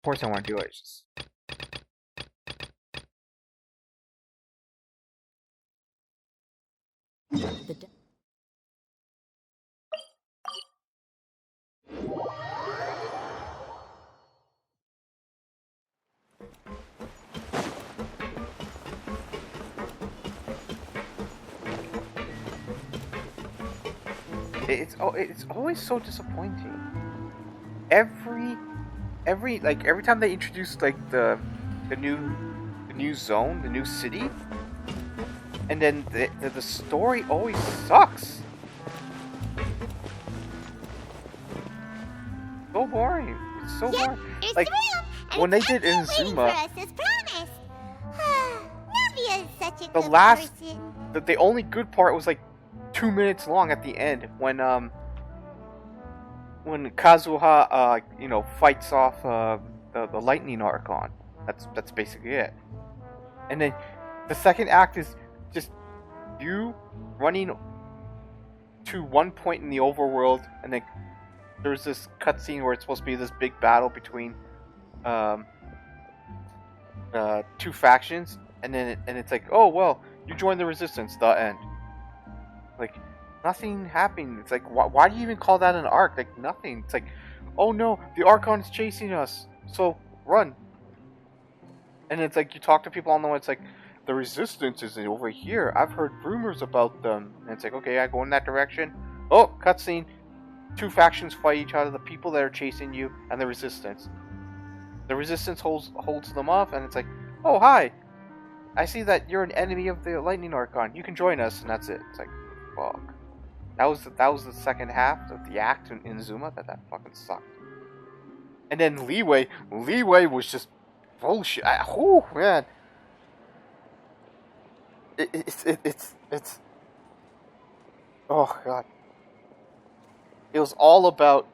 Of course I want to do it. It's just... It's always so disappointing. Every time they introduce like the new zone, the new city, and then the story always sucks. So boring. It's so boring. Like when they did Inazuma, the only good part was like 2 minutes long at the end when Kazuha fights off the lightning Archon. That's basically it. And then the second act is just you running to one point in the overworld, and then there's this cutscene where it's supposed to be this big battle between two factions, and then it's like, oh well, you join the resistance. The end. Like nothing happened. It's like why do you even call that an arc? Like nothing. It's like, oh no, the Archon is chasing us, so run. And it's like you talk to people on the way. It's like the resistance is over here. I've heard rumors about them. And it's like, okay, I go in that direction. Oh, cutscene. Two factions fight each other. The people that are chasing you and the resistance. The resistance holds them off, and it's like, oh hi, I see that you're an enemy of the Lightning Archon. You can join us, and that's it. It's like, fuck. That was the second half of the act in Inazuma. That fucking sucked. And then Leeway was just bullshit. Oh man, it's oh god. It was all about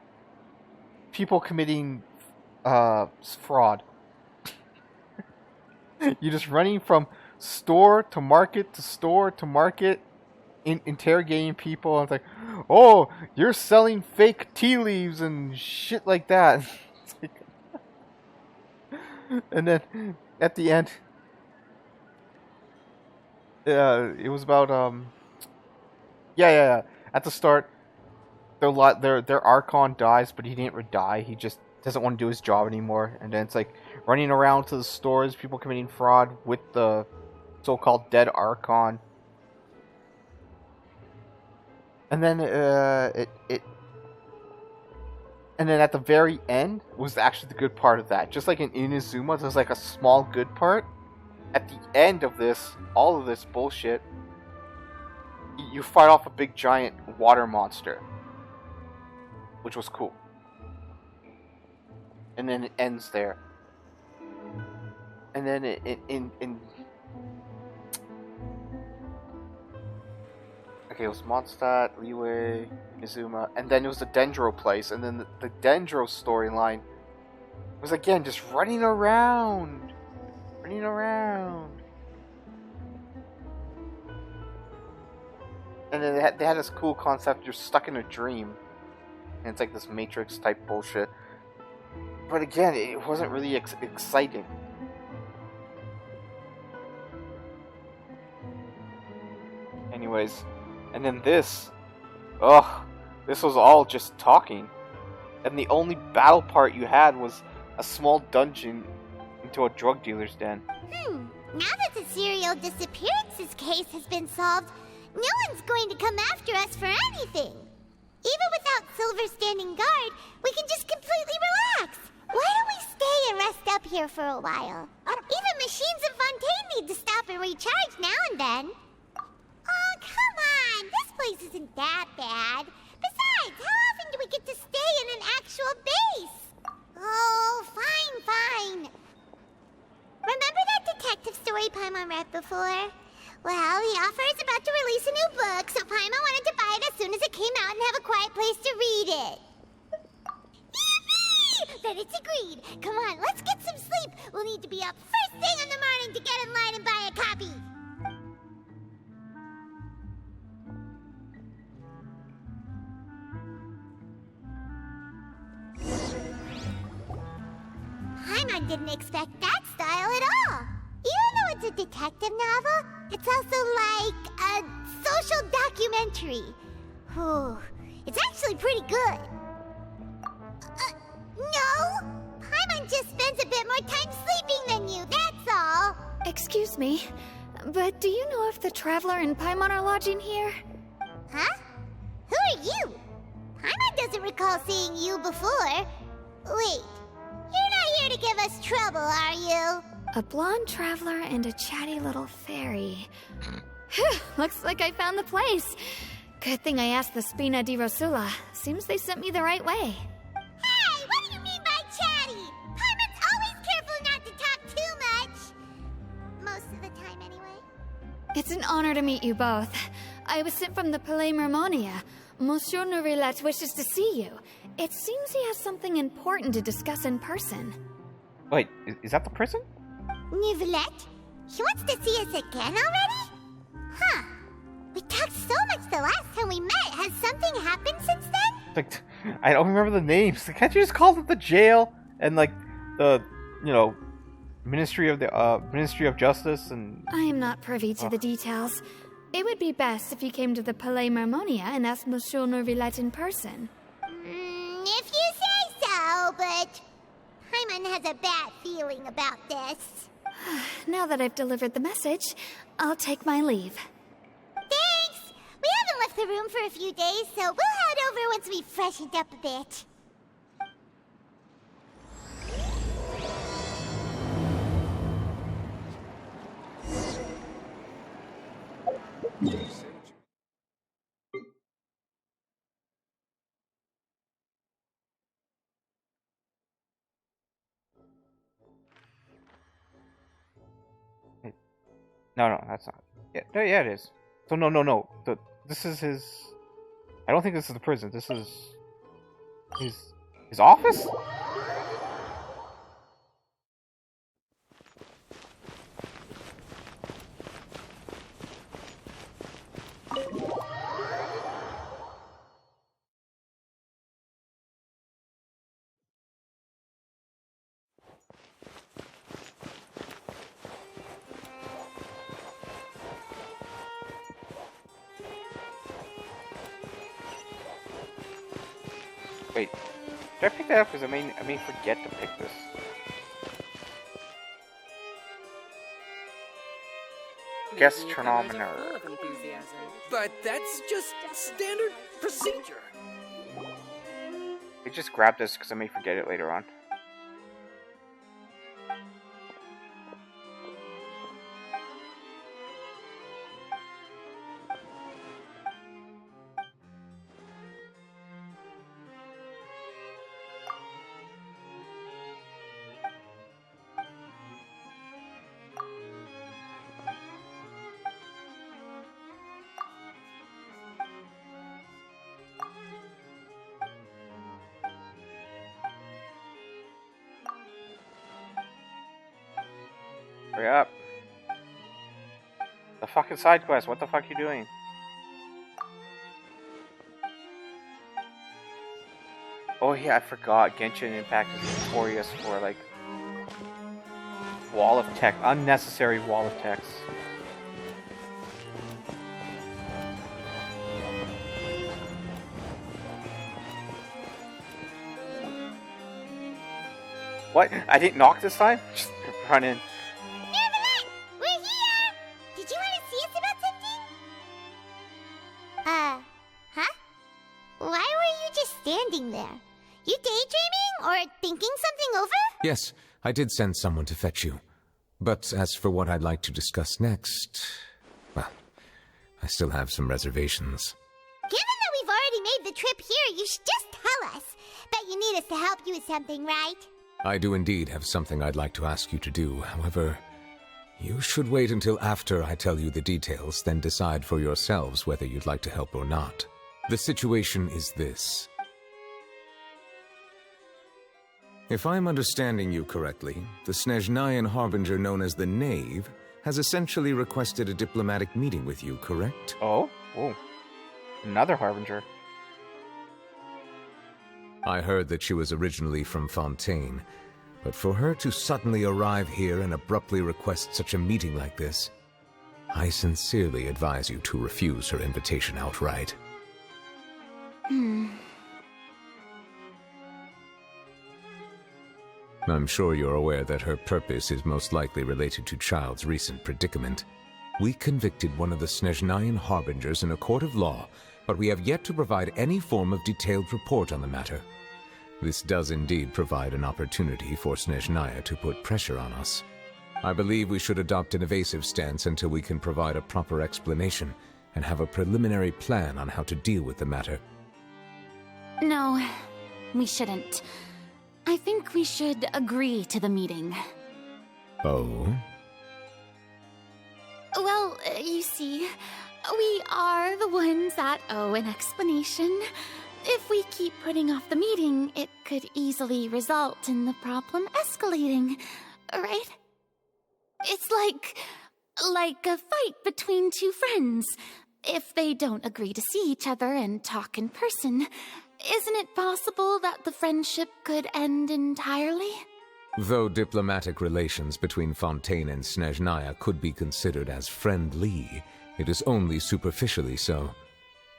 people committing fraud. You're just running from store to market to store to market, interrogating people. And it's like, oh, you're selling fake tea leaves and shit like that. And then at the end, it was about yeah. At the start, their Archon dies, but he didn't die. He just doesn't want to do his job anymore. And then it's like running around to the stores, people committing fraud with the so-called dead Archon. And then and then at the very end was actually the good part of that. Just like in Inazuma, there's like a small good part. At the end of this, all of this bullshit, you fight off a big giant water monster, which was cool. And then it ends there. And then okay, it was Mondstadt, Leeway, Inazuma, and then it was the Dendro place, and then the Dendro storyline was again just running around. And then they had this cool concept, you're stuck in a dream. And it's like this Matrix type bullshit. But again, it wasn't really exciting. Anyways, and then this was all just talking. And the only battle part you had was a small dungeon into a drug dealer's den. Now that the serial disappearances case has been solved, no one's going to come after us for anything. Even without Silver standing guard, we can just completely relax. Why don't we stay and rest up here for a while? Even machines in Fontaine need to stop and recharge now and then. Oh, come on! This place isn't that bad. Besides, how often do we get to stay in an actual base? Oh, fine. Remember that detective story Paimon read before? Well, the author is about to release a new book, so Paimon wanted to buy it as soon as it came out and have a quiet place to read it. Yippee! Then it's agreed. Come on, let's get some sleep. We'll need to be up first thing in the morning to get in line and buy a copy. I'm Paimon didn't expect that style at all. Even though it's a detective novel, it's also like a social documentary. Whew, it's actually pretty good. No! Paimon just spends a bit more time sleeping than you, that's all. Excuse me, but do you know if the Traveler and Paimon are lodging here? Huh? Who are you? Paimon doesn't recall seeing you before. Wait, you're not here to give us trouble, are you? A blonde traveler and a chatty little fairy. Phew, looks like I found the place. Good thing I asked the Spina di Rosula. Seems they sent me the right way. Hey, what do you mean by chatty? Paimon's always careful not to talk too much. Most of the time, anyway. It's an honor to meet you both. I was sent from the Palais Mermonia. Monsieur Nourilette wishes to see you. It seems he has something important to discuss in person. Wait, is that the prison? Nourilette? He wants to see us again already? Huh. We talked so much the last time we met. Has something happened since then? Like, I don't remember the names. Can't you just call it the jail and like the, Ministry of Justice and? I am not privy to the details. It would be best if you came to the Palais Mermonia and asked Monsieur Nourilette in person. If you say so, but Paimon has a bad feeling about this. Now that I've delivered the message, I'll take my leave. Thanks! We haven't left the room for a few days, so we'll head over once we've freshened up a bit. No, that's not. Yeah, it is. So no. This is his. I don't think this is the prison. This is his office. Wait, did I pick that up? Because I may forget to pick this. Gastronomer. But that's just standard procedure. I just grab this because I may forget it later on. Hurry up. The fucking side quest, what the fuck are you doing? Oh yeah, I forgot. Genshin Impact is notorious for, like, wall of text. Unnecessary wall of text. What? I didn't knock this time? Just run in. Nourilette! We're here! Did you want to see us about something? Huh? Why were you just standing there? You daydreaming or thinking something over? Yes, I did send someone to fetch you. But as for what I'd like to discuss next, well, I still have some reservations. Given that we've already made the trip here, you should just tell us. Bet you need us to help you with something, right? I do indeed have something I'd like to ask you to do. However, you should wait until after I tell you the details, then decide for yourselves whether you'd like to help or not. The situation is this. If I'm understanding you correctly, the Snezhnayan Harbinger known as the Knave has essentially requested a diplomatic meeting with you, correct? Oh? Another Harbinger. I heard that she was originally from Fontaine, But for her to suddenly arrive here and abruptly request such a meeting like this, I sincerely advise you to refuse her invitation outright. I'm sure you're aware that her purpose is most likely related to Child's recent predicament. We convicted one of the Snezhnayan harbingers in a court of law, but we have yet to provide any form of detailed report on the matter. This does indeed provide an opportunity for Snezhnaya to put pressure on us. I believe we should adopt an evasive stance until we can provide a proper explanation and have a preliminary plan on how to deal with the matter. No, we shouldn't. I think we should agree to the meeting. Oh? Well, you see, we are the ones that owe an explanation. If we keep putting off the meeting, it could easily result in the problem escalating, right? It's like a fight between two friends. If they don't agree to see each other and talk in person, isn't it possible that the friendship could end entirely? Though diplomatic relations between Fontaine and Snezhnaya could be considered as friendly, it is only superficially so.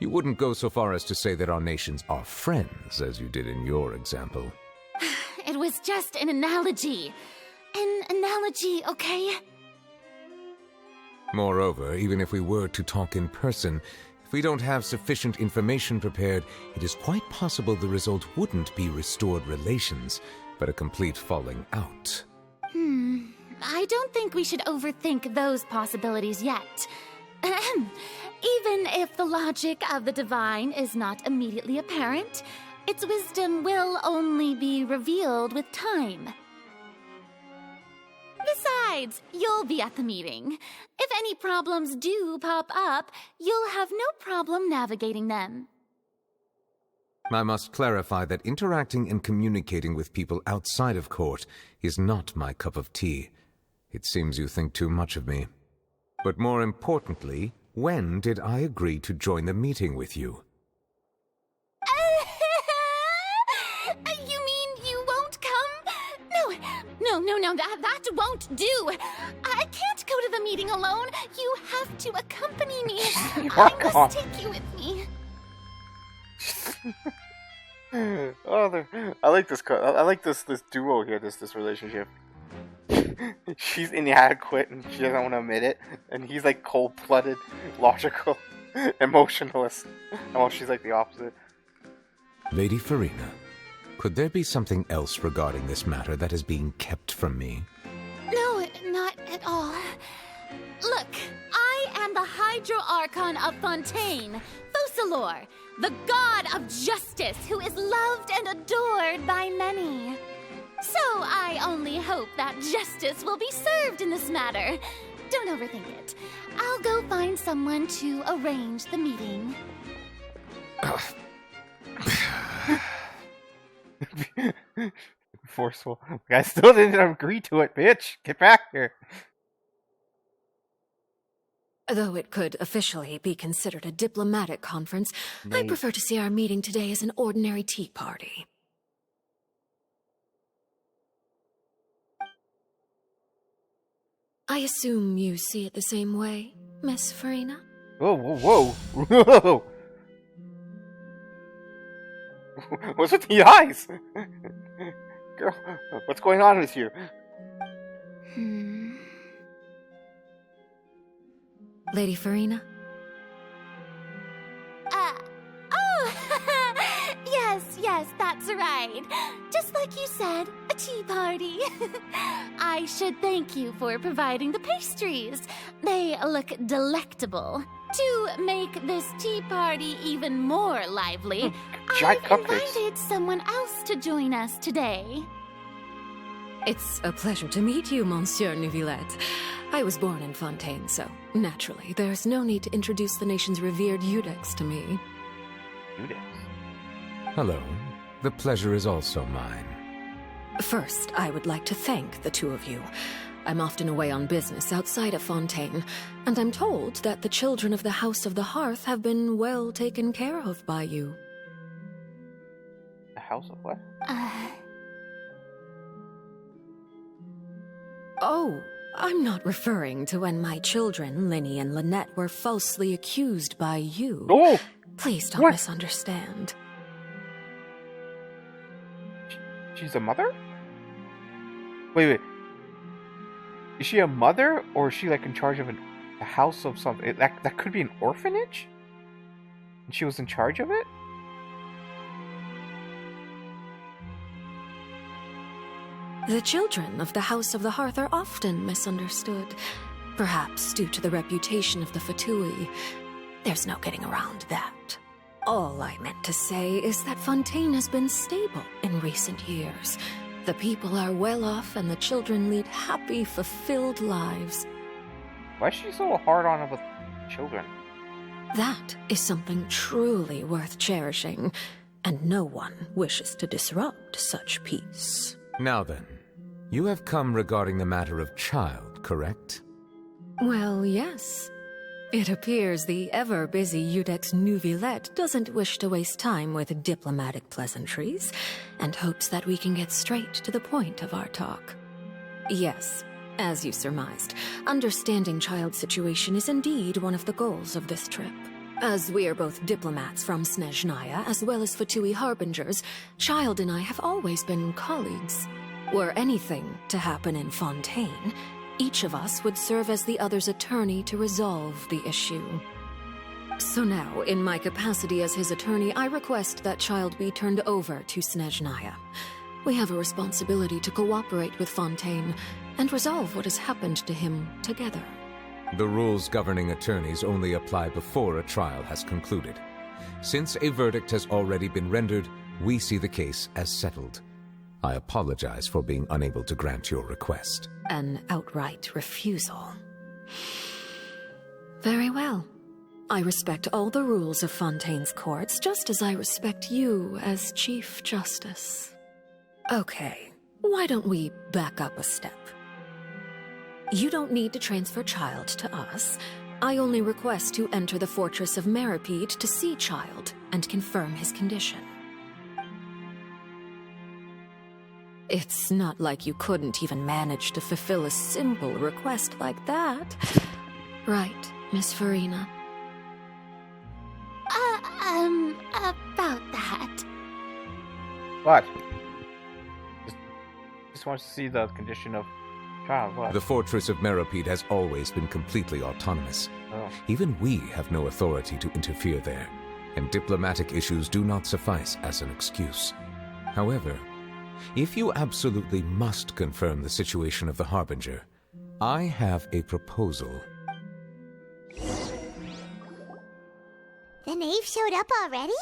You wouldn't go so far as to say that our nations are friends, as you did in your example. It was just an analogy. An analogy, okay? Moreover, even if we were to talk in person, if we don't have sufficient information prepared, it is quite possible the result wouldn't be restored relations, but a complete falling out. I don't think we should overthink those possibilities yet. Even if the logic of the divine is not immediately apparent, its wisdom will only be revealed with time. Besides, you'll be at the meeting. If any problems do pop up, you'll have no problem navigating them. I must clarify that interacting and communicating with people outside of court is not my cup of tea. It seems you think too much of me. But more importantly, when did I agree to join the meeting with you? You mean you won't come? No, that won't do. I can't go to the meeting alone. You have to accompany me. I must take you with me. I like this. I like this duo here. This relationship. She's inadequate and she doesn't want to admit it, and he's like cold-blooded, logical, emotionalist. And she's like the opposite. Lady Farina, could there be something else regarding this matter that is being kept from me? No, not at all. Look, I am the Hydro-Archon of Fontaine, Focalor, the god of justice who is loved and adored by many. So I only hope that justice will be served in this matter. Don't overthink it. I'll go find someone to arrange the meeting. Forceful. I still didn't agree to it, bitch. Get back here. Though it could officially be considered a diplomatic conference, I prefer to see our meeting today as an ordinary tea party. I assume you see it the same way, Miss Farina? Whoa. What's with the eyes? Girl, what's going on with you? Lady Farina? Yes, that's right. Just like you said, a tea party. I should thank you for providing the pastries. They look delectable. To make this tea party even more lively, Giant I've cupcakes. invited someone else to join us today. It's a pleasure to meet you, Monsieur Neuvillette. I was born in Fontaine, so naturally, there's no need to introduce the nation's revered Eudex to me. Eudex? Hello. The pleasure is also mine. First, I would like to thank the two of you. I'm often away on business outside of Fontaine, and I'm told that the children of the House of the Hearth have been well taken care of by you. The house of what? Oh, I'm not referring to when my children, Linny and Lynette, were falsely accused by you. Oh! Please don't What? misunderstand. She's a mother? Wait. Is she a mother, or is she like in charge of a house of something? That could be an orphanage? And she was in charge of it? The children of the House of the Hearth are often misunderstood, perhaps due to the reputation of the Fatui. There's no getting around that. All I meant to say is that Fontaine has been stable in recent years. The people are well off and the children lead happy, fulfilled lives. Why is she so hard on with children? That is something truly worth cherishing, and no one wishes to disrupt such peace. Now then, you have come regarding the matter of child, correct? Well, yes. It appears the ever-busy Iudex Nuvilette doesn't wish to waste time with diplomatic pleasantries, and hopes that we can get straight to the point of our talk. Yes, as you surmised, understanding child's situation is indeed one of the goals of this trip. As we are both diplomats from Snezhnaya, as well as Fatui harbingers, Child and I have always been colleagues. Were anything to happen in Fontaine, each of us would serve as the other's attorney to resolve the issue. So now, in my capacity as his attorney, I request that Child be turned over to Snezhnaya. We have a responsibility to cooperate with Fontaine and resolve what has happened to him together. The rules governing attorneys only apply before a trial has concluded. Since a verdict has already been rendered, we see the case as settled. I apologize for being unable to grant your request. An outright refusal. Very well. I respect all the rules of Fontaine's courts, just as I respect you as Chief Justice. Okay, why don't we back up a step? You don't need to transfer Child to us. I only request to enter the fortress of Meripede to see Child and confirm his condition. It's not like you couldn't even manage to fulfill a simple request like that. Right, Miss Farina? About that. What? Just wants to see the condition of child. What? The fortress of Meripede has always been completely autonomous. Oh. Even we have no authority to interfere there, and diplomatic issues do not suffice as an excuse. However, if you absolutely must confirm the situation of the Harbinger, I have a proposal. The knave showed up already?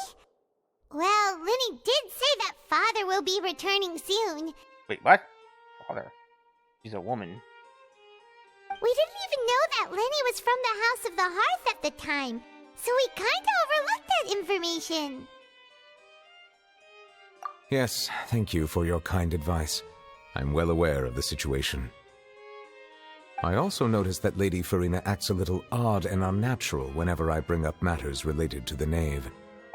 Well, Linny did say that Father will be returning soon. Wait, what? Father. She's a woman. We didn't even know that Linny was from the House of the Hearth at the time, so we kinda overlooked that information. Yes, thank you for your kind advice. I'm well aware of the situation. I also noticed that Lady Farina acts a little odd and unnatural whenever I bring up matters related to the knave.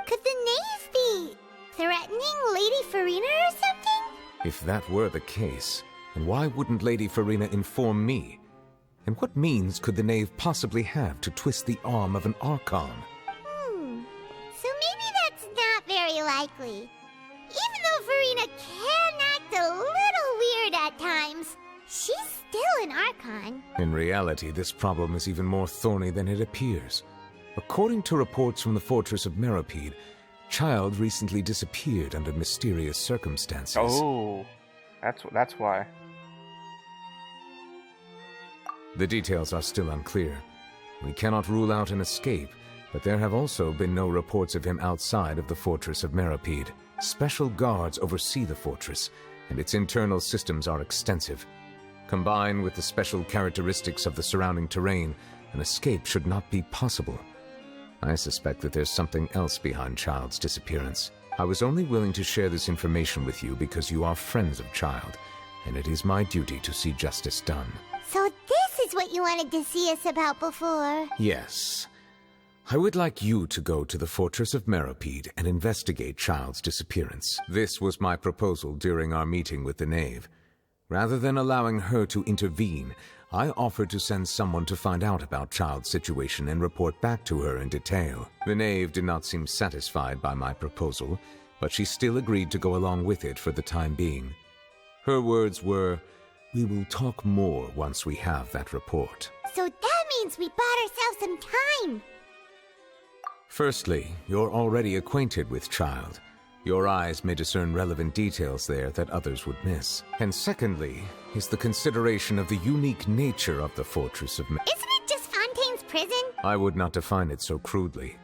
Could the knave be threatening Lady Farina or something? If that were the case, then why wouldn't Lady Farina inform me? And what means could the knave possibly have to twist the arm of an Archon? So maybe that's not very likely. Even though Farina can act a little weird at times, she's still an Archon. In reality, this problem is even more thorny than it appears. According to reports from the fortress of Meripede, Child recently disappeared under mysterious circumstances. Oh, that's why. The details are still unclear. We cannot rule out an escape, but there have also been no reports of him outside of the fortress of Meripede. Special guards oversee the fortress, and its internal systems are extensive. Combined with the special characteristics of the surrounding terrain, an escape should not be possible. I suspect that there's something else behind Child's disappearance. I was only willing to share this information with you because you are friends of Child, and it is my duty to see justice done. So this is what you wanted to see us about before. Yes. I would like you to go to the fortress of Meripede and investigate Child's disappearance. This was my proposal during our meeting with the knave. Rather than allowing her to intervene, I offered to send someone to find out about Child's situation and report back to her in detail. The knave did not seem satisfied by my proposal, but she still agreed to go along with it for the time being. Her words were, "We will talk more once we have that report." So that means we bought ourselves some time. Firstly, you're already acquainted with Child. Your eyes may discern relevant details there that others would miss. And secondly, is the consideration of the unique nature of the Fortress of Isn't it just Fontaine's prison? I would not define it so crudely.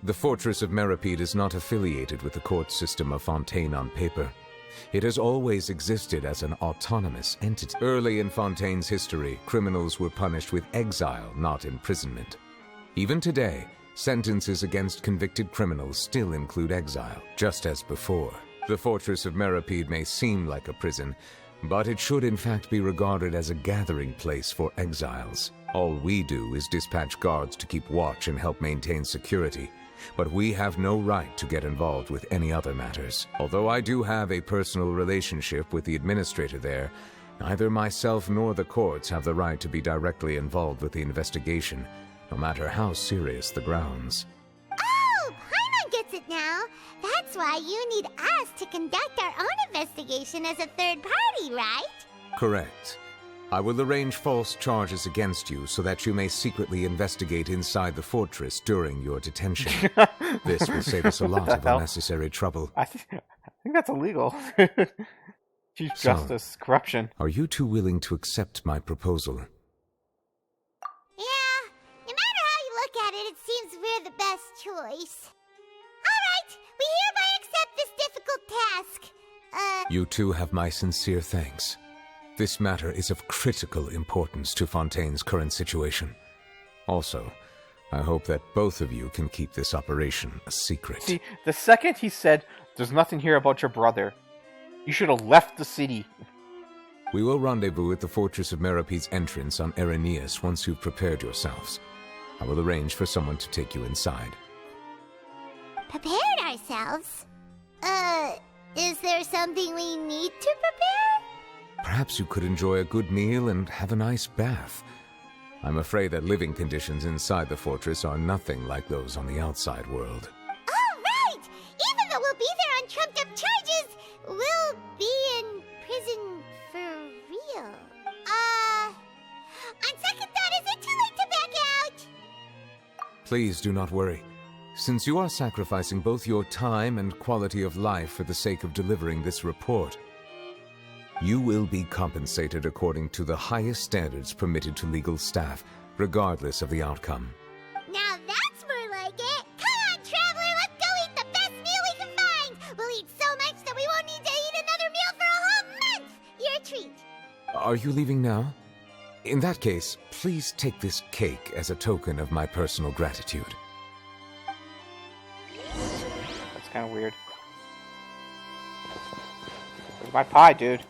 The Fortress of Meripede is not affiliated with the court system of Fontaine on paper. It has always existed as an autonomous entity. Early in Fontaine's history, criminals were punished with exile, not imprisonment. Even today, sentences against convicted criminals still include exile, just as before. The Fortress of Meripede may seem like a prison, but it should in fact be regarded as a gathering place for exiles. All we do is dispatch guards to keep watch and help maintain security, but we have no right to get involved with any other matters. Although I do have a personal relationship with the administrator there, neither myself nor the courts have the right to be directly involved with the investigation, no matter how serious the grounds. Oh, Paimon gets it now. That's why you need us to conduct our own investigation as a third party, right? Correct. I will arrange false charges against you so that you may secretly investigate inside the fortress during your detention. This will save us a lot of unnecessary trouble. I think that's illegal. Chief Justice, corruption. Are you two willing to accept my proposal? Yeah, no matter how you look at it, it seems we're the best choice. Alright, we hereby accept this difficult task. You two have my sincere thanks. This matter is of critical importance to Fontaine's current situation. Also, I hope that both of you can keep this operation a secret. See, the second he said, "There's nothing here about your brother," you should have left the city. We will rendezvous at the Fortress of Meripede's entrance on Erinius once you've prepared yourselves. I will arrange for someone to take you inside. Prepared ourselves? Is there something we need to prepare? Perhaps you could enjoy a good meal and have a nice bath. I'm afraid that living conditions inside the fortress are nothing like those on the outside world. Oh, right! Even though we'll be there on trumped-up charges, we'll be in prison for real. On second thought, is it too late to back out? Please do not worry. Since you are sacrificing both your time and quality of life for the sake of delivering this report, you will be compensated according to the highest standards permitted to legal staff, regardless of the outcome. Now that's more like it! Come on, Traveler, let's go eat the best meal we can find! We'll eat so much that we won't need to eat another meal for a whole month! Your treat! Are you leaving now? In that case, please take this cake as a token of my personal gratitude. That's kind of weird. Where's my pie, dude?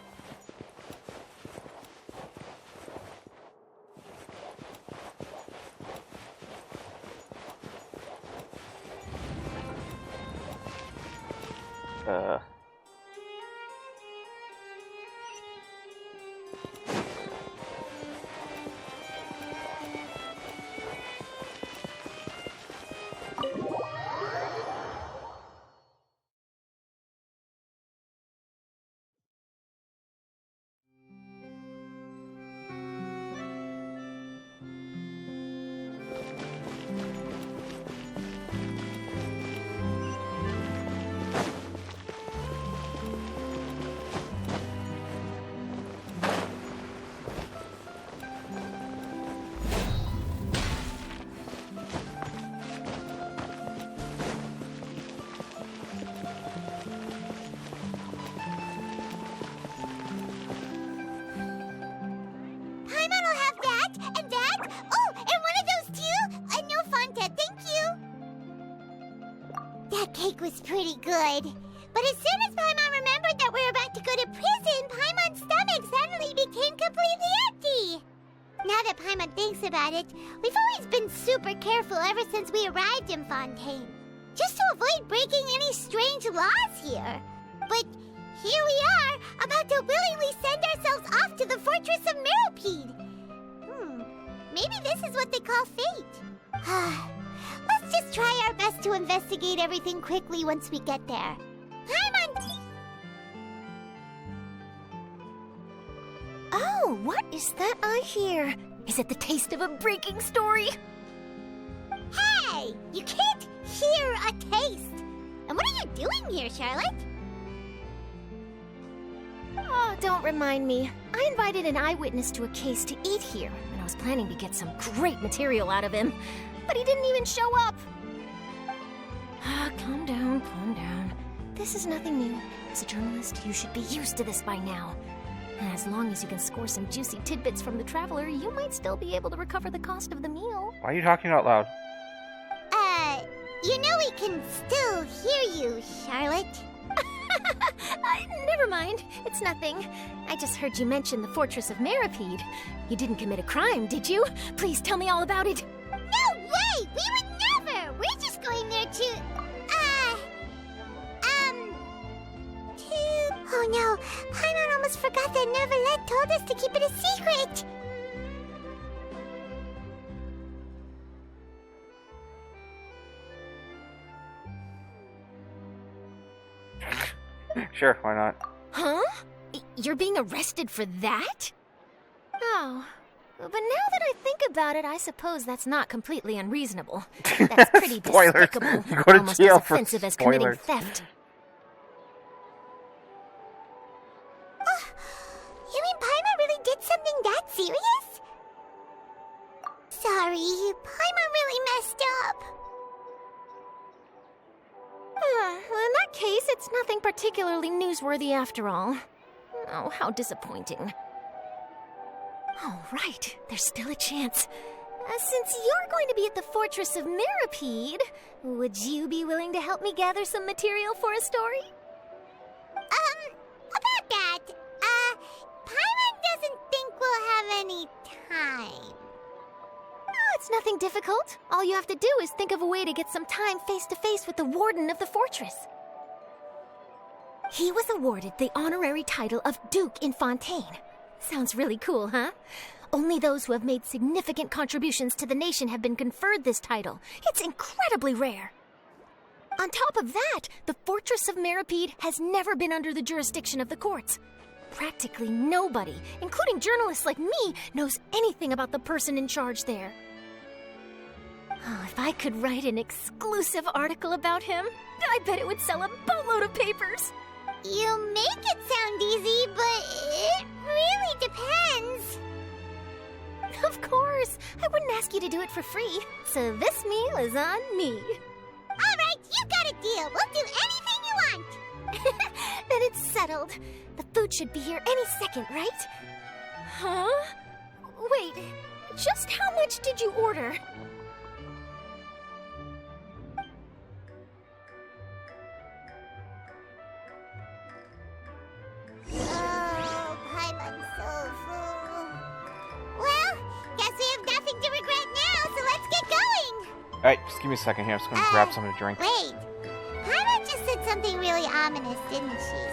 Cake was pretty good. But as soon as Paimon remembered that we were about to go to prison, Paimon's stomach suddenly became completely empty. Now that Paimon thinks about it, we've always been super careful ever since we arrived in Fontaine, just to avoid breaking any strange laws here. But here we are, about to willingly send ourselves off to the fortress of Meropide. Maybe this is what they call fate. Let's just try our best to investigate everything quickly once we get there. Paimon! Oh, what is that I hear? Is it the taste of a breaking story? Hey! You can't hear a taste! And what are you doing here, Charlotte? Oh, don't remind me. I invited an eyewitness to a case to eat here, and I was planning to get some great material out of him. But he didn't even show up. Calm down, calm down. This is nothing new. As a journalist, you should be used to this by now. And as long as you can score some juicy tidbits from the traveler, you might still be able to recover the cost of the meal. Why are you talking out loud? You know we can still hear you, Charlotte. Never mind. It's nothing. I just heard you mention the Fortress of Meropide. You didn't commit a crime, did you? Please tell me all about it. No way! We would never! We're just going there to... Oh no, Paimon almost forgot that Neverlet told us to keep it a secret! Sure, why not? Huh? You're being arrested for that? Oh. But now that I think about it, I suppose that's not completely unreasonable. That's pretty Spoilers. despicable. You go to Almost jail as for offensive as committing spoilers. theft. You mean Paimon really did something that serious? Sorry, Paimon really messed up. Well, in that case, it's nothing particularly newsworthy after all. Oh, how disappointing. Oh, right. There's still a chance. Since you're going to be at the Fortress of Meropide, would you be willing to help me gather some material for a story? About that, Paimon doesn't think we'll have any time. Oh, it's nothing difficult. All you have to do is think of a way to get some time face-to-face with the warden of the fortress. He was awarded the honorary title of Duke in Fontaine. Sounds really cool, huh? Only those who have made significant contributions to the nation have been conferred this title. It's incredibly rare. On top of that, the Fortress of Meropide has never been under the jurisdiction of the courts. Practically nobody, including journalists like me, knows anything about the person in charge there. Oh, if I could write an exclusive article about him, I bet it would sell a boatload of papers. You make it sound easy, but it really depends. Of course. I wouldn't ask you to do it for free. So this meal is on me. All right, you got a deal. We'll do anything you want. Then it's settled. The food should be here any second, right? Huh? Wait, just how much did you order? Oh, Paimon's so full. Well, guess we have nothing to regret now, so let's get going. Alright, just give me a second here. I'm just gonna grab something to drink. Wait, Paimon just said something really ominous, didn't she?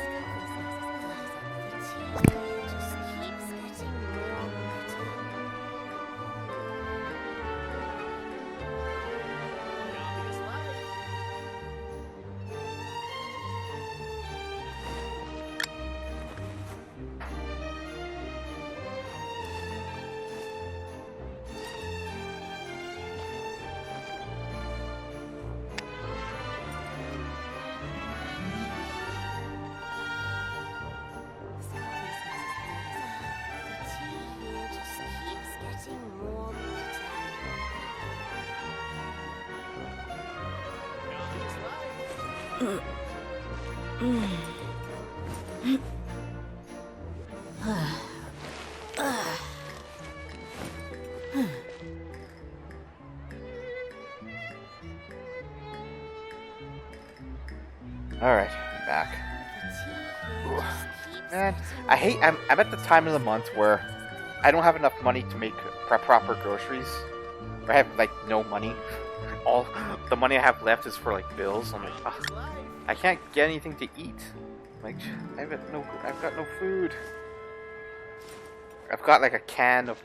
Alright, back. Ooh. Man, I'm at the time of the month where I don't have enough money to make proper groceries. I have, like, no money. All the money I have left is for, like, bills. I'm like, ugh, I can't get anything to eat. Like, I've got no food. I've got like a can of